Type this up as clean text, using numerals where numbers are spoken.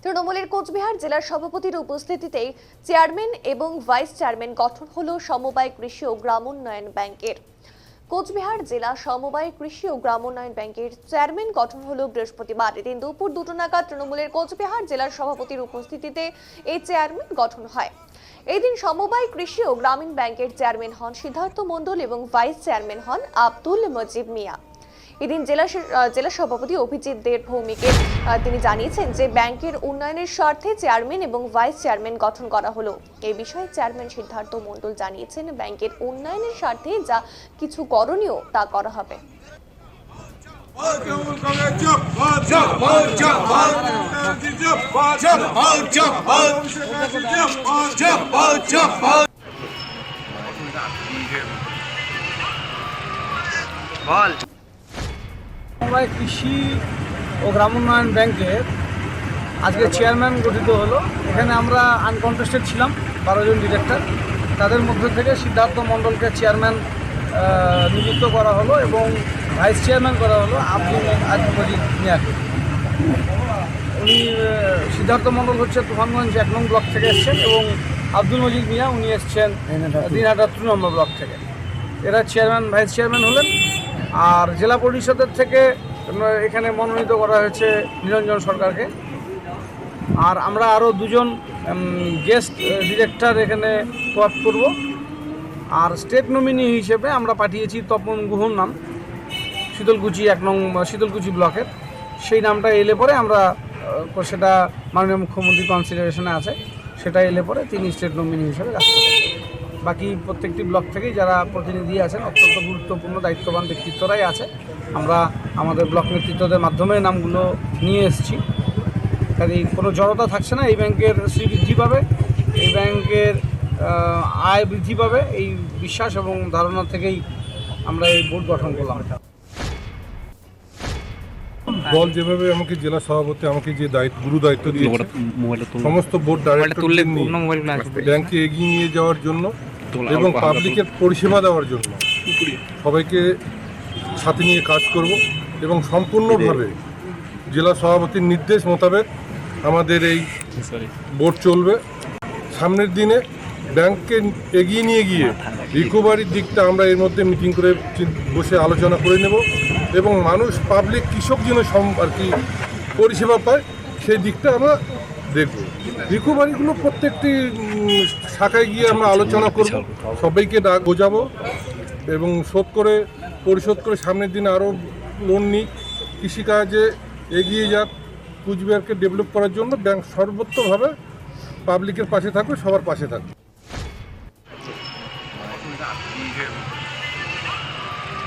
তৃণমূলের কোচবিহার জেলার সভাপতির উপস্থিতিতে চেয়ারম্যান এবং ভাইস চেয়ারম্যান গঠন হলো সমবায় কৃষি ও গ্রামোন্নয়ন ব্যাংকের। কোচবিহার জেলা সমবায় কৃষি ও গ্রামোন্নয়ন ব্যাংকের চেয়ারম্যান গঠন হলো বৃহস্পতিবার দিন দুপুর 2টা নাগাদ তৃণমূলের কোচবিহার জেলার সভাপতির উপস্থিতিতে এই চেয়ারম্যান গঠন হয়। এই দিন সমবায় কৃষি ও গ্রামীণ ব্যাংকের চেয়ারম্যান হন সিদ্ধার্থ মণ্ডল এবং ভাইস চেয়ারম্যান হন আব্দুল মজিব মিয়া। এদিন জেলা সভাপতি অভিজিৎ দের ভৌমিকের তিনি জানিয়েছেন যে ব্যাংকের উন্নয়নের স্বার্থে চেয়ারম্যান এবং ভাইস চেয়ারম্যান গঠন করা হলো। এই বিষয়ে চেয়ারম্যান সিদ্ধার্থ মণ্ডল জানিয়েছেন ব্যাংকের উন্নয়নের স্বার্থে যা কিছু করণীয় তা করা হবে। সমবায় কৃষি ও গ্রামোন্নয়ন ব্যাংকের আজকে চেয়ারম্যান গঠিত হলো। এখানে আমরা আনকন্টেস্টেড ছিলাম 12 জন ডিরেক্টর, তাদের মধ্যে থেকে সিদ্ধার্থ মণ্ডলকে চেয়ারম্যান নিযুক্ত করা হলো এবং ভাইস চেয়ারম্যান করা হলো আব্দুল মজিদ মিয়াকে। উনি সিদ্ধার্থ মণ্ডল হচ্ছে তুফানগঞ্জ 1 নং ব্লক থেকে এসছেন এবং আব্দুল মজিদ মিয়া উনি এসছেন দিনহাটা 2 নম্বর ব্লক থেকে। এরা চেয়ারম্যান ভাইস চেয়ারম্যান হলেন। আর জেলা পরিষদের থেকে এখানে মনোনীত করা হয়েছে নিরঞ্জন সরকারকে। আর আমরা আরও 2 জন গেস্ট ডিরেক্টর এখানে কোঅ্যাপ্ট করব। আর স্টেট নমিনি হিসেবে আমরা পাঠিয়েছি তপন গুহর নাম, শীতলকুচি 1 নং শীতলকুচি ব্লকের। সেই নামটা এলে পরে আমরা সেটা মাননীয় মুখ্যমন্ত্রী কনসিডারেশনে আছে, সেটা এলে পরে তিনি স্টেট নমিনি হিসেবে কাজ করবেন। বাকি প্রত্যেকটি ব্লক থেকেই যারা প্রতিনিধি আছেন অত্যন্ত গুরুত্বপূর্ণ দায়িত্ববান ব্যক্তিত্বরাই আছে। আমরা আমাদের ব্লক নেতৃত্বদের মাধ্যমে নামগুলো নিয়ে এসেছি। কাজেই কোনো জড়তা থাকছে না। এই ব্যাংকের শ্রী বৃদ্ধি পাবে, এই ব্যাংকের আয় বৃদ্ধি পাবে, এই বিশ্বাস এবং ধারণা থেকেই আমরা এই বোর্ড গঠন করলাম। দল যেভাবে আমাকে জেলা সভাপতি আমাকে যে গুরু দায়িত্ব দিয়েছে সমস্ত বোর্ড ডাইরেক্টর ব্যাংকে এগিয়ে নিয়ে যাওয়ার জন্য এবং পাবলিকের পরিষেবা দেওয়ার জন্য সবাইকে সাথে নিয়ে কাজ করব এবং সম্পূর্ণভাবে জেলা সভাপতির নির্দেশ মোতাবেক আমাদের এই বোর্ড চলবে। সামনের দিনে ব্যাংককে এগিয়ে নিয়ে গিয়ে রিকভারির দিকটা আমরা এর মধ্যে মিটিং করে বসে আলোচনা করে নেব এবং মানুষ পাবলিক কৃষক যেন আর কি পরিষেবা পায় সেই দিকটা আমরা দেখব। রিকভারিগুলো প্রত্যেকটি শাখায় গিয়ে আমরা আলোচনা করব, সবাইকে বোঝাবো এবং পরিশোধ করে সামনের দিনে আরও লোন নিই, কৃষিকাজে এগিয়ে যাক, কুচবিহারকে ডেভেলপ করার জন্য ব্যাংক সর্বোত্তমভাবে পাবলিকের পাশে থাকবে, সবার পাশে থাকবে।